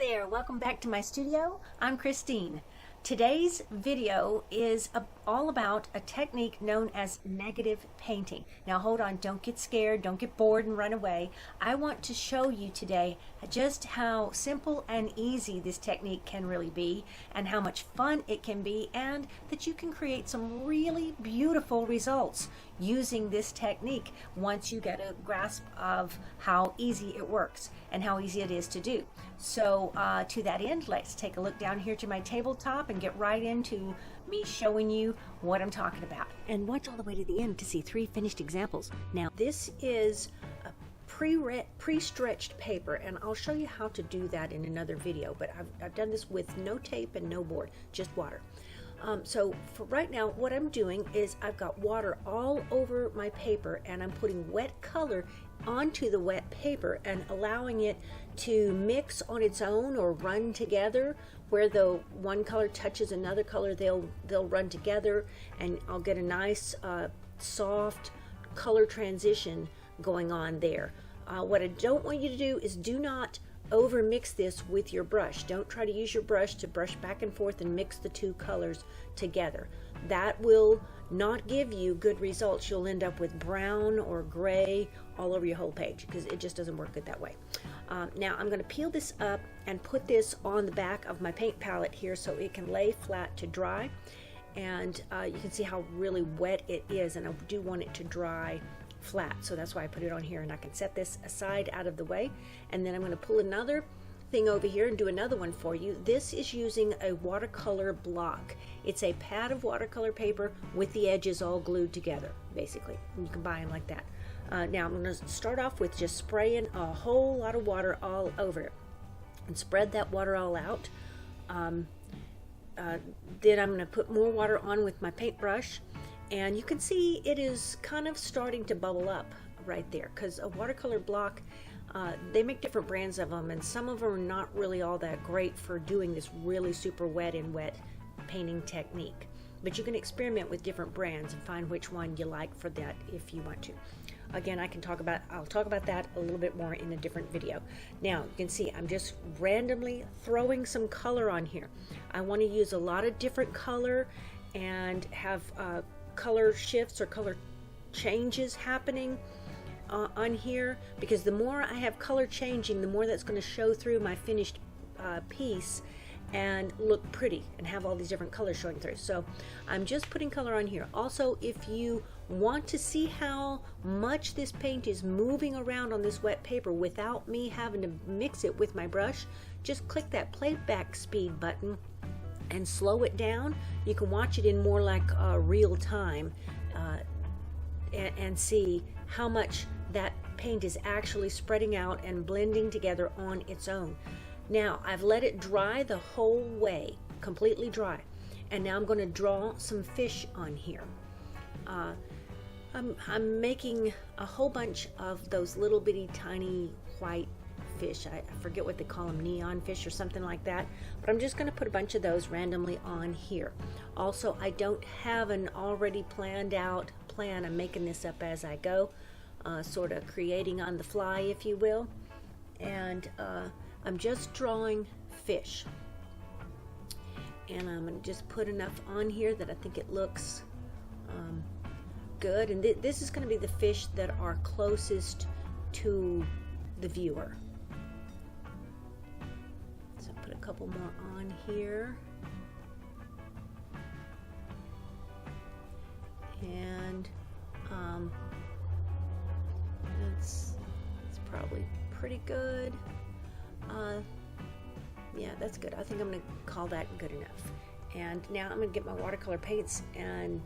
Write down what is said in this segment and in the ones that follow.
there, welcome back to my studio. I'm Christine. Today's video is all about a technique known as negative painting. Now hold on, don't get scared, don't get bored and run away. I want to show you today just how simple and easy this technique can really be and how much fun it can be, and that you can create some really beautiful results using this technique once you get a grasp of how easy it works and how easy it is to do. So to that end, let's take a look down here to my tabletop and get right into me showing you what I'm talking about. And watch all the way to the end to see 3 finished examples. Now this is a pre-stretched paper, and I'll show you how to do that in another video, but I've done this with no tape and no board, just water. So for right now, what I'm doing is I've got water all over my paper, and I'm putting wet color onto the wet paper and allowing it to mix on its own or run together. Where the one color touches another color, they'll run together, and I'll get a nice soft color transition going on there. What I don't want you to do is do not over mix this with your brush. Don't try to use your brush to brush back and forth and mix the 2 colors together. That will not give you good results. You'll end up with brown or gray all over your whole page because it just doesn't work good that way. Now I'm going to peel this up and put this on the back of my paint palette here so it can lay flat to dry, and you can see how really wet it is, and I do want it to dry flat, so that's why I put it on here, and I can set this aside out of the way, and then I'm going to pull another thing over here and do another one for you. This is using a watercolor block. It's a pad of watercolor paper with the edges all glued together, basically. You can buy them like that. Now I'm going to start off with just spraying a whole lot of water all over it and spread that water all out. Then I'm going to put more water on with my paintbrush, and you can see it is kind of starting to bubble up right there, because a watercolor block, they make different brands of them, and some of them are not really all that great for doing this really super wet and wet painting technique. But you can experiment with different brands and find which one you like for that if you want to. Again, I'll talk about that a little bit more in a different video. Now you can see I'm just randomly throwing some color on here. I want to use a lot of different color and have color shifts or color changes happening on here, because the more I have color changing, the more that's going to show through my finished piece and look pretty and have all these different colors showing through. So I'm just putting color on here. Also, if you want to see how much this paint is moving around on this wet paper without me having to mix it with my brush, just click that playback speed button and slow it down. You can watch it in more like real time and see how much that paint is actually spreading out and blending together on its own. Now I've let it dry the whole way, completely dry, and now I'm going to draw some fish on here. I'm making a whole bunch of those little bitty tiny white fish. I forget what they call them, neon fish or something like that, but I'm just going to put a bunch of those randomly on here. Also, I don't have an already planned out plan. I'm making this up as I go, sort of creating on the fly, if you will, and I'm just drawing fish, and I'm going to just put enough on here that I think it looks good, and this is going to be the fish that are closest to the viewer. So put a couple more on here, and that's probably pretty good. Yeah, that's good. I think I'm going to call that good enough. And now I'm going to get my watercolor paints and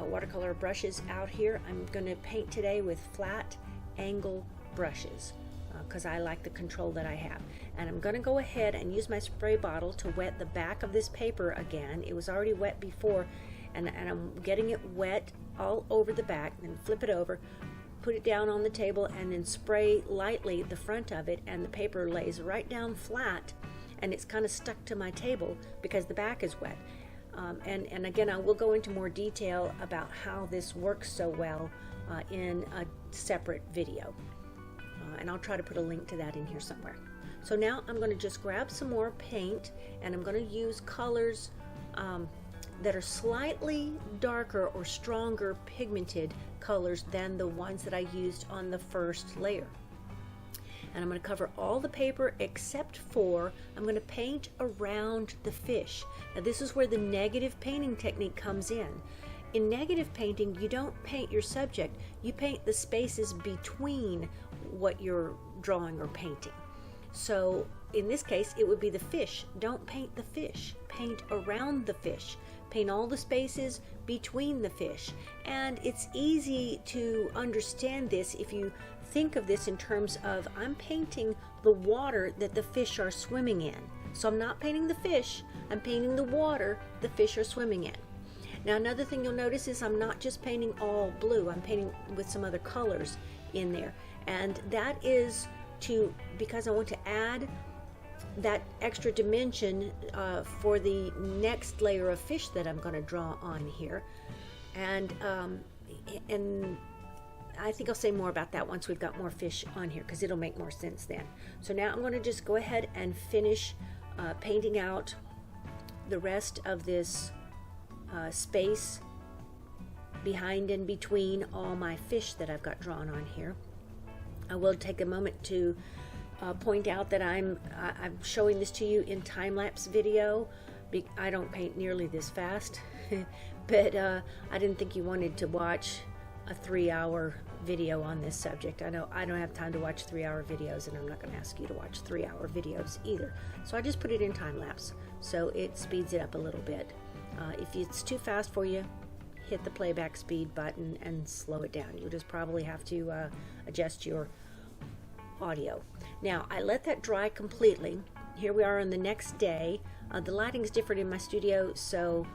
watercolor brushes out here. I'm going to paint today with flat angle brushes because I like the control that I have. And I'm going to go ahead and use my spray bottle to wet the back of this paper again. It was already wet before, and I'm getting it wet all over the back. Then flip it over, put it down on the table, and then spray lightly the front of it, and the paper lays right down flat, and it's kind of stuck to my table because the back is wet. And again, I will go into more detail about how this works so well in a separate video, and I'll try to put a link to that in here somewhere. So now I'm going to just grab some more paint, and I'm going to use colors that are slightly darker or stronger pigmented colors than the ones that I used on the first layer. And I'm going to cover all the paper except for I'm going to paint around the fish. Now this is where the negative painting technique comes in. In negative painting, you don't paint your subject, you paint the spaces between what you're drawing or painting. So in this case, it would be the fish. Don't paint the fish, paint around the fish. Paint all the spaces between the fish. And it's easy to understand this if you think of this in terms of I'm painting the water that the fish are swimming in. So I'm not painting the fish, I'm painting the water the fish are swimming in. Now another thing you'll notice is I'm not just painting all blue, I'm painting with some other colors in there. And that is because I want to add that extra dimension for the next layer of fish that I'm going to draw on here. And I think I'll say more about that once we've got more fish on here, because it'll make more sense then. So now I'm going to just go ahead and finish painting out the rest of this space behind and between all my fish that I've got drawn on here. I will take a moment to point out that I'm showing this to you in time-lapse video. I don't paint nearly this fast, but I didn't think you wanted to watch a 3-hour video on this subject. I know I don't have time to watch 3-hour videos, and I'm not going to ask you to watch 3-hour videos either. So I just put it in time-lapse, so it speeds it up a little bit. If it's too fast for you, hit the playback speed button and slow it down. You'll just probably have to adjust your audio. Now I let that dry completely. Here we are on the next day. The lighting is different in my studio, so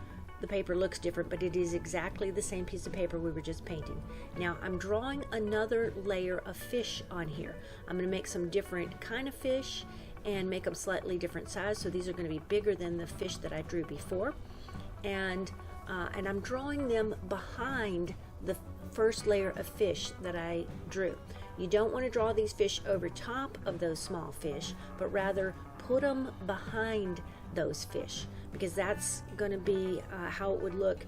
the paper looks different, but it is exactly the same piece of paper we were just painting. Now I'm drawing another layer of fish on here. I'm going to make some different kind of fish and make them slightly different size. So these are going to be bigger than the fish that I drew before. And I'm drawing them behind the first layer of fish that I drew. You don't want to draw these fish over top of those small fish, but rather put them behind those fish, because that's going to be how it would look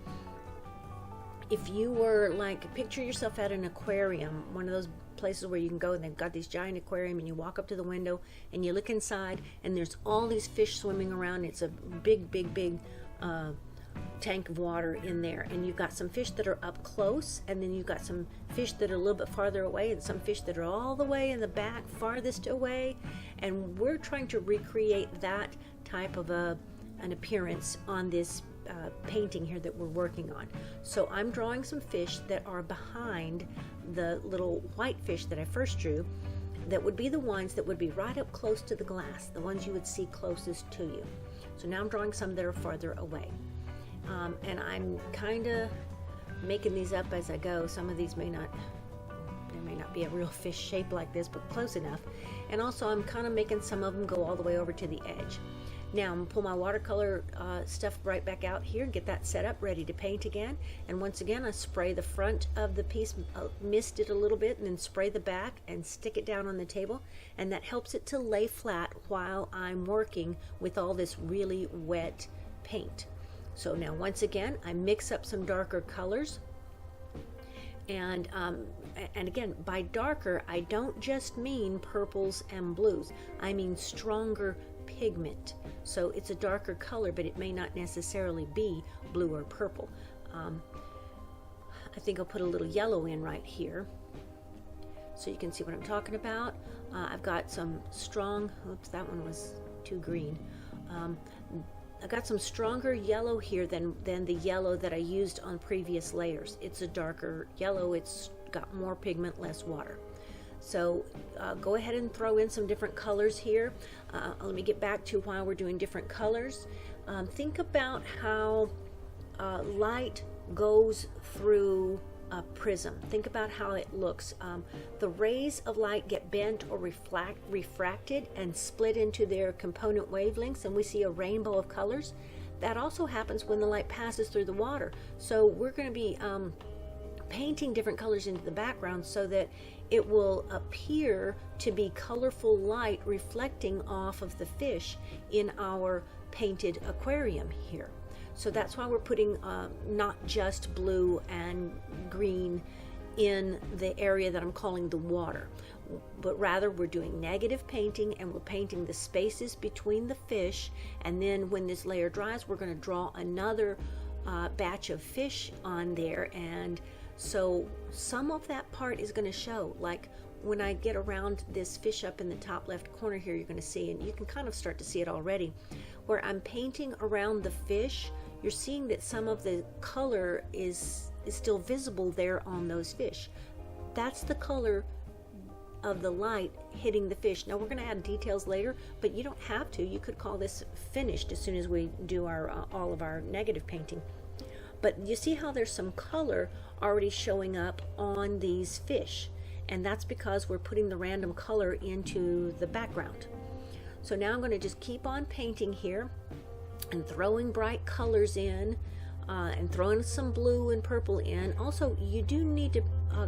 if you were like, picture yourself at an aquarium, one of those places where you can go and they've got this giant aquarium, and you walk up to the window and you look inside and there's all these fish swimming around. It's a big tank of water in there, and you've got some fish that are up close, and then you've got some fish that are a little bit farther away, and some fish that are all the way in the back farthest away. And we're trying to recreate that type of an appearance on this painting here that we're working on. So I'm drawing some fish that are behind the little white fish that I first drew, that would be the ones that would be right up close to the glass, the ones you would see closest to you. So now I'm drawing some that are farther away. And I'm kind of making these up as I go. Some of these may not be a real fish shape like this, but close enough. And also I'm kind of making some of them go all the way over to the edge. Now I'm going to pull my watercolor stuff right back out here, get that set up, ready to paint again. And once again, I spray the front of the piece, mist it a little bit, and then spray the back and stick it down on the table. And that helps it to lay flat while I'm working with all this really wet paint. So now once again, I mix up some darker colors. And again, by darker, I don't just mean purples and blues. I mean stronger pigment. So it's a darker color, but it may not necessarily be blue or purple. I think I'll put a little yellow in right here so you can see what I'm talking about. I've got some strong, oops, that one was too green. I got some stronger yellow here than the yellow that I used on previous layers. It's a darker yellow, it's got more pigment, less water. So go ahead and throw in some different colors here. Let me get back to why we're doing different colors. Think about how light goes through a prism. Think about how it looks. The rays of light get bent or refracted and split into their component wavelengths, and we see a rainbow of colors. That also happens when the light passes through the water. So we're going to be painting different colors into the background so that it will appear to be colorful light reflecting off of the fish in our painted aquarium here. So that's why we're putting not just blue and green in the area that I'm calling the water, but rather we're doing negative painting, and we're painting the spaces between the fish, and then when this layer dries, we're going to draw another batch of fish on there. And so some of that part is going to show, like when I get around this fish up in the top left corner here, you're going to see, and you can kind of start to see it already, where I'm painting around the fish. You're seeing that some of the color is still visible there on those fish. That's the color of the light hitting the fish. Now we're going to add details later, but you don't have to. You could call this finished as soon as we do our all of our negative painting. But you see how there's some color already showing up on these fish, and that's because we're putting the random color into the background. So now I'm going to just keep on painting here and throwing bright colors in, and throwing some blue and purple in. Also, you do need to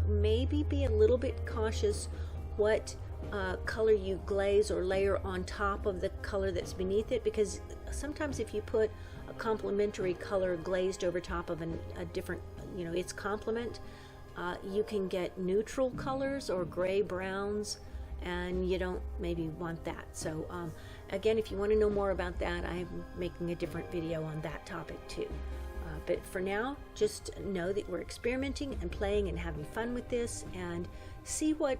maybe be a little bit cautious what color you glaze or layer on top of the color that's beneath it, because sometimes if you put a complementary color glazed over top of a different, its complement, you can get neutral colors or gray browns, and you don't maybe want that. So again, if you want to know more about that, I'm making a different video on that topic too. But for now, just know that we're experimenting and playing and having fun with this, and see what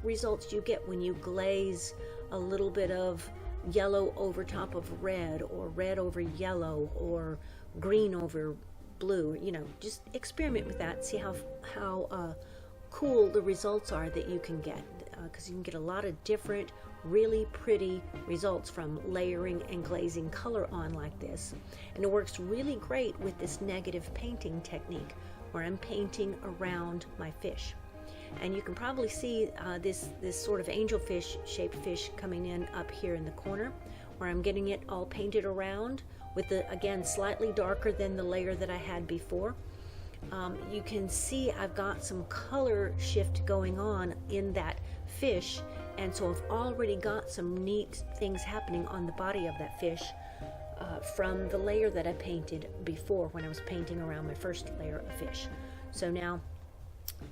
results you get when you glaze a little bit of yellow over top of red, or red over yellow, or green over blue. Just experiment with that, see how cool the results are that you can get, because you can get a lot of different really pretty results from layering and glazing color on like this. And it works really great with this negative painting technique, where I'm painting around my fish. And you can probably see this sort of angelfish shaped fish coming in up here in the corner, where I'm getting it all painted around with the, again, slightly darker than the layer that I had before. You can see I've got some color shift going on in that fish, and so I've already got some neat things happening on the body of that fish from the layer that I painted before when I was painting around my first layer of fish. So now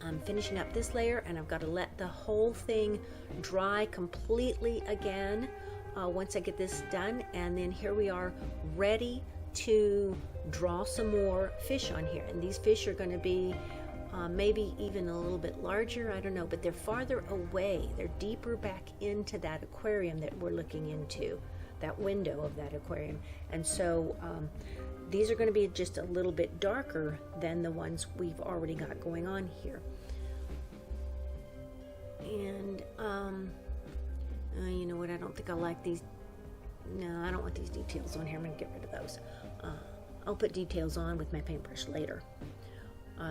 I'm finishing up this layer, and I've got to let the whole thing dry completely again once I get this done, and then here we are ready to draw some more fish on here. And these fish are going to be maybe even a little bit larger, I don't know, but they're farther away. They're deeper back into that aquarium that we're looking into, that window of that aquarium. And so these are going to be just a little bit darker than the ones we've already got going on here. And you know what, I don't think I like these. No, I don't want these details on here. I'm going to get rid of those. I'll put details on with my paintbrush later.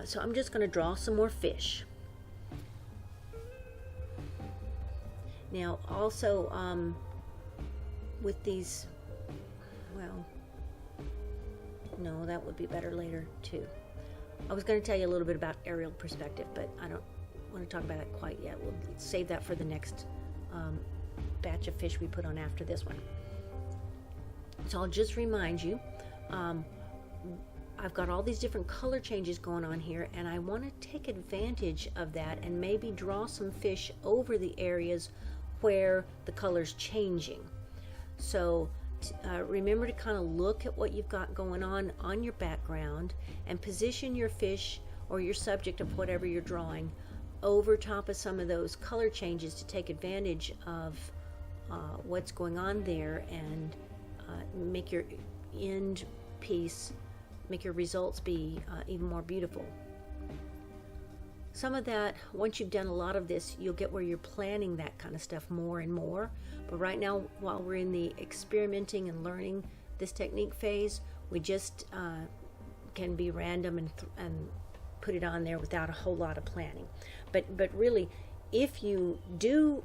So I'm just going to draw some more fish. Now also with these, well, no, that would be better later too. I was going to tell you a little bit about aerial perspective, but I don't want to talk about it quite yet. We'll save that for the next batch of fish we put on after this one. So I'll just remind you, I've got all these different color changes going on here, and I want to take advantage of that and maybe draw some fish over the areas where the color's changing. So remember to kind of look at what you've got going on your background, and position your fish or your subject of whatever you're drawing over top of some of those color changes to take advantage of what's going on there, and make your end piece, make your results be even more beautiful. Some of that, once you've done a lot of this, you'll get where you're planning that kind of stuff more and more. But right now, while we're in the experimenting and learning this technique phase, we just can be random and put it on there without a whole lot of planning. But really, if you do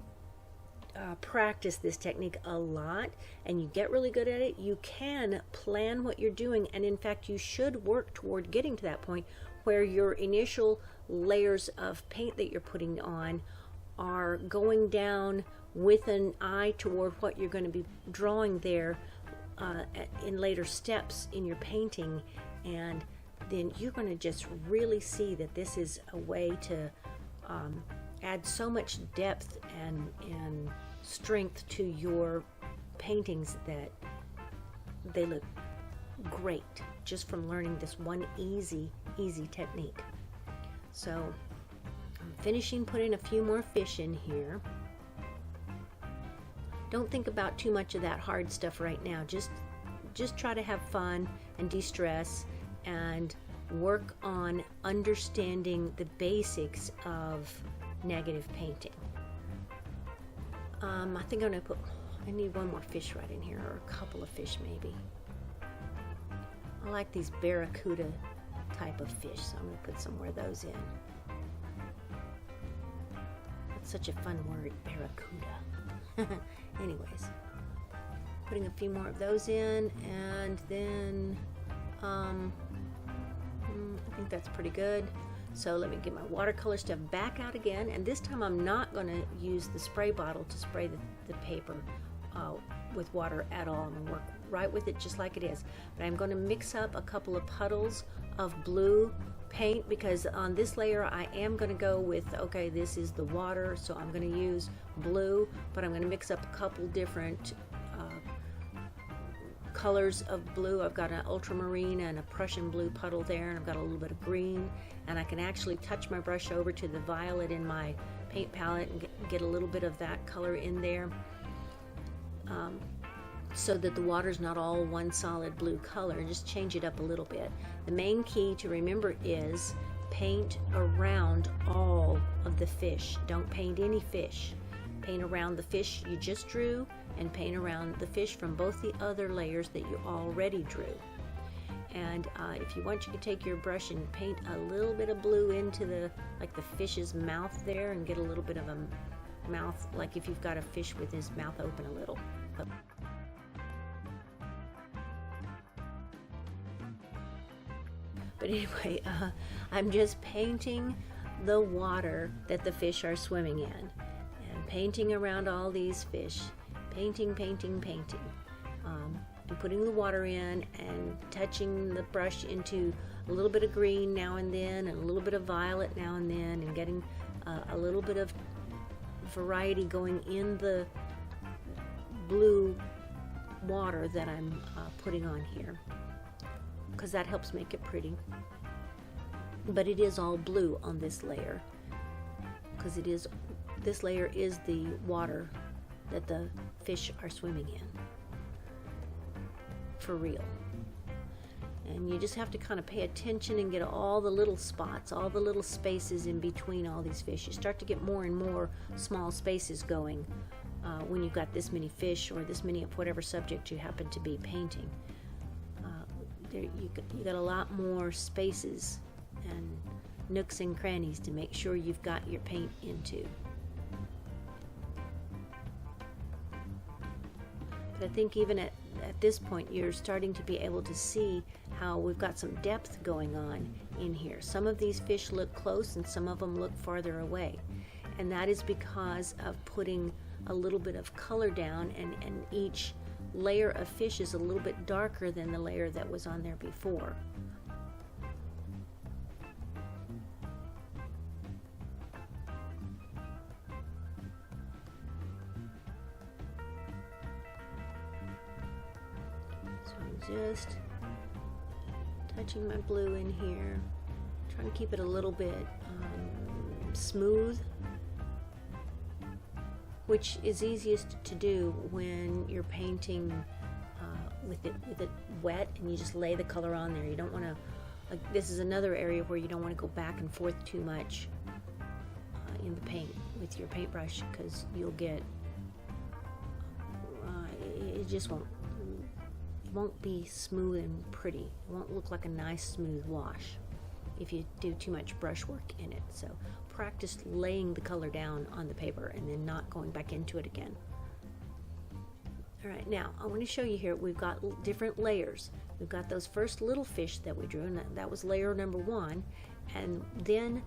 practice this technique a lot and you get really good at it, you can plan what you're doing, and in fact you should work toward getting to that point where your initial layers of paint that you're putting on are going down with an eye toward what you're going to be drawing there in later steps in your painting, and then you're going to just really see that this is a way to add so much depth and strength to your paintings that they look great just from learning this one easy technique. So I'm finishing putting a few more fish in here. Don't think about too much of that hard stuff right now. Just try to have fun and de-stress and work on understanding the basics of negative painting. I think I'm going to I need one more fish right in here, or a couple of fish maybe. I like these barracuda type of fish, so I'm going to put some more of those in. It's such a fun word, barracuda. Anyways, putting a few more of those in, and then I think that's pretty good. So let me get my watercolor stuff back out again, and this time I'm not going to use the spray bottle to spray the paper with water at all. I'm going to work right with it just like it is. But I'm going to mix up a couple of puddles of blue paint, because on this layer I am going to go with, okay, this is the water, so I'm going to use blue, but I'm going to mix up a couple different colors of blue. I've got an ultramarine and a Prussian blue puddle there, and I've got a little bit of green, and I can actually touch my brush over to the violet in my paint palette and get a little bit of that color in there, so that the water's not all one solid blue color. Just change it up a little bit. The main key to remember is paint around all of the fish. Don't paint any fish. Paint around the fish you just drew, and paint around the fish from both the other layers that you already drew. And if you want, you can take your brush and paint a little bit of blue into the fish's mouth there, and get a little bit of a mouth, like if you've got a fish with his mouth open a little. But anyway, I'm just painting the water that the fish are swimming in, and painting around all these fish. Painting, and putting the water in, and touching the brush into a little bit of green now and then, and a little bit of violet now and then, and getting a little bit of variety going in the blue water that I'm putting on here, because that helps make it pretty. But it is all blue on this layer, because this layer is the water that the fish are swimming in, for real. And you just have to kind of pay attention and get all the little spots, all the little spaces in between all these fish. You start to get more and more small spaces going when you've got this many fish, or this many of whatever subject you happen to be painting. You got a lot more spaces and nooks and crannies to make sure you've got your paint into. But I think even at this point, you're starting to be able to see how we've got some depth going on in here. Some of these fish look close, and some of them look farther away. And that is because of putting a little bit of color down, and each layer of fish is a little bit darker than the layer that was on there before. So I'm just touching my blue in here, trying to keep it a little bit smooth, which is easiest to do when you're painting with it wet, and you just lay the color on there. You don't want to, this is another area where you don't want to go back and forth too much in the paint with your paintbrush, because you'll get, it just won't be smooth and pretty. It won't look like a nice smooth wash if you do too much brush work in it. So practice laying the color down on the paper and then not going back into it again. All right, now I want to show you here, we've got different layers. We've got those first little fish that we drew, and that was layer number 1, and then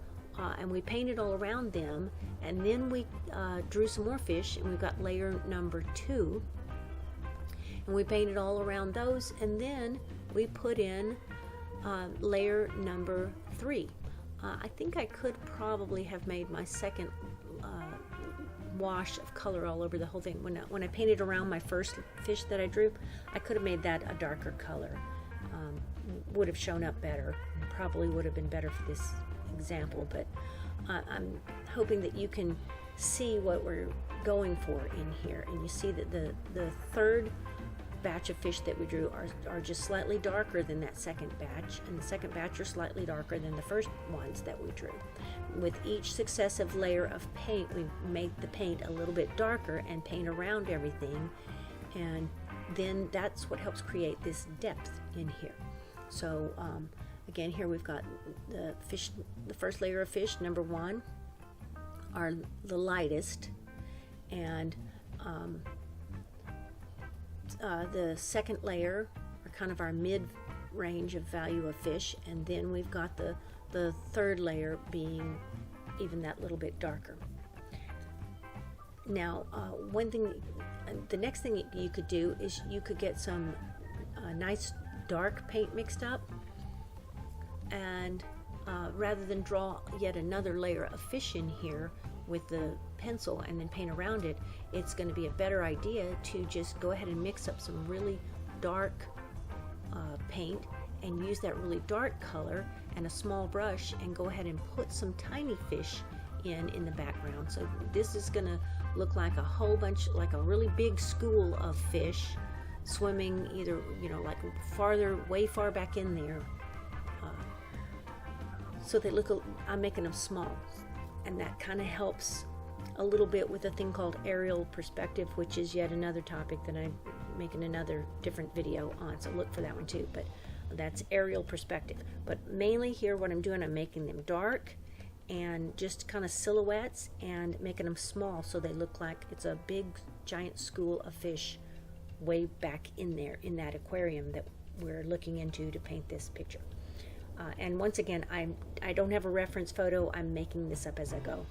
and we painted all around them, and then we drew some more fish, and we've got layer number 2, and we painted all around those, and then we put in layer number 3. I think I could probably have made my second wash of color all over the whole thing. When I painted around my first fish that I drew, I could have made that a darker color. Would have shown up better. Probably would have been better for this example, but I'm hoping that you can see what we're going for in here. And you see that the third batch of fish that we drew are just slightly darker than that second batch, and the second batch are slightly darker than the first ones that we drew. With each successive layer of paint, we make the paint a little bit darker and paint around everything, and then that's what helps create this depth in here. So again, here we've got the fish, the first layer of fish, number 1, are the lightest, and the second layer are kind of our mid-range of value of fish, and then we've got the third layer being even that little bit darker. Now, the next thing you could do is you could get some nice dark paint mixed up, and rather than draw yet another layer of fish in here with the pencil and then paint around it, it's going to be a better idea to just go ahead and mix up some really dark paint and use that really dark color and a small brush and go ahead and put some tiny fish in the background. So this is going to look like a whole bunch, like a really big school of fish swimming, either, you know, like farther, way far back in there. So they look, I'm making them small, and that kind of helps a little bit with a thing called aerial perspective, which is yet another topic that I'm making another different video on, so look for that one too. But that's aerial perspective. But mainly here what I'm doing, I'm making them dark and just kind of silhouettes and making them small so they look like it's a big giant school of fish way back in there in that aquarium that we're looking into to paint this picture. And once again, I don't have a reference photo. I'm making this up as I go.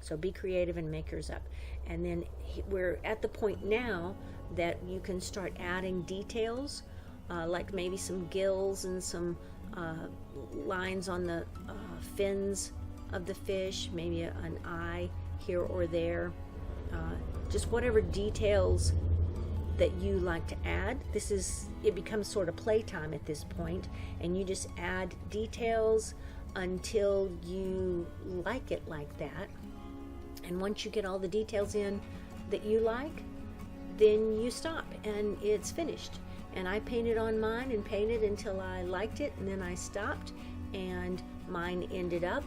So be creative and make yours up. And then we're at the point now that you can start adding details, like maybe some gills and some lines on the fins of the fish, maybe an eye here or there, just whatever details that you like to add. It becomes sort of playtime at this point, and you just add details until you like it like that. And once you get all the details in that you like, then you stop and it's finished. And I painted on mine and painted until I liked it, and then I stopped, and mine ended up,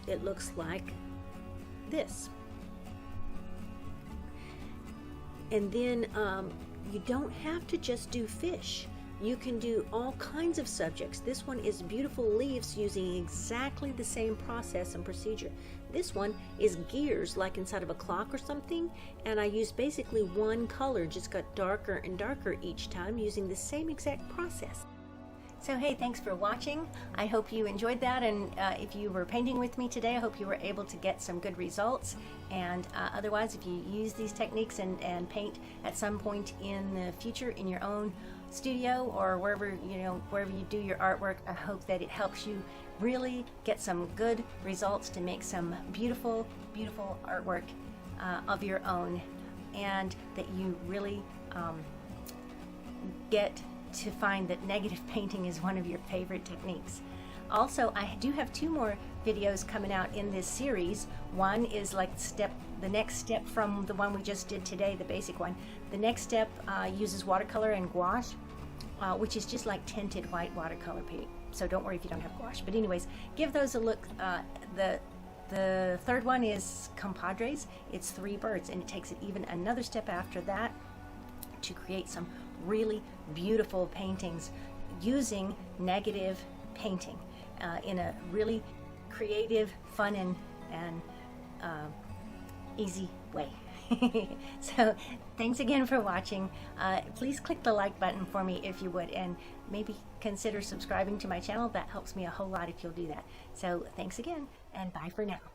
it looks like this. And then you don't have to just do fish. You can do all kinds of subjects. This one is beautiful leaves using exactly the same process and procedure. This one is gears, like inside of a clock or something, and I used basically one color, just got darker and darker each time using the same exact process. So hey, thanks for watching. I hope you enjoyed that, and if you were painting with me today, I hope you were able to get some good results. And otherwise, if you use these techniques and paint at some point in the future in your own studio or wherever you do your artwork, I hope that it helps you really get some good results to make some beautiful, beautiful artwork of your own, and that you really get to find that negative painting is one of your favorite techniques. Also, I do have 2 more videos coming out in this series. One is like the next step from the one we just did today, the basic one. The next step uses watercolor and gouache, which is just like tinted white watercolor paint. So don't worry if you don't have gouache. But anyways, give those a look. The third one is compadres. It's 3 birds, and it takes it even another step after that to create some really beautiful paintings using negative painting in a really creative, fun, and easy way. So thanks again for watching. Please click the like button for me if you would, and maybe consider subscribing to my channel. That helps me a whole lot if you'll do that. So thanks again, and bye for now.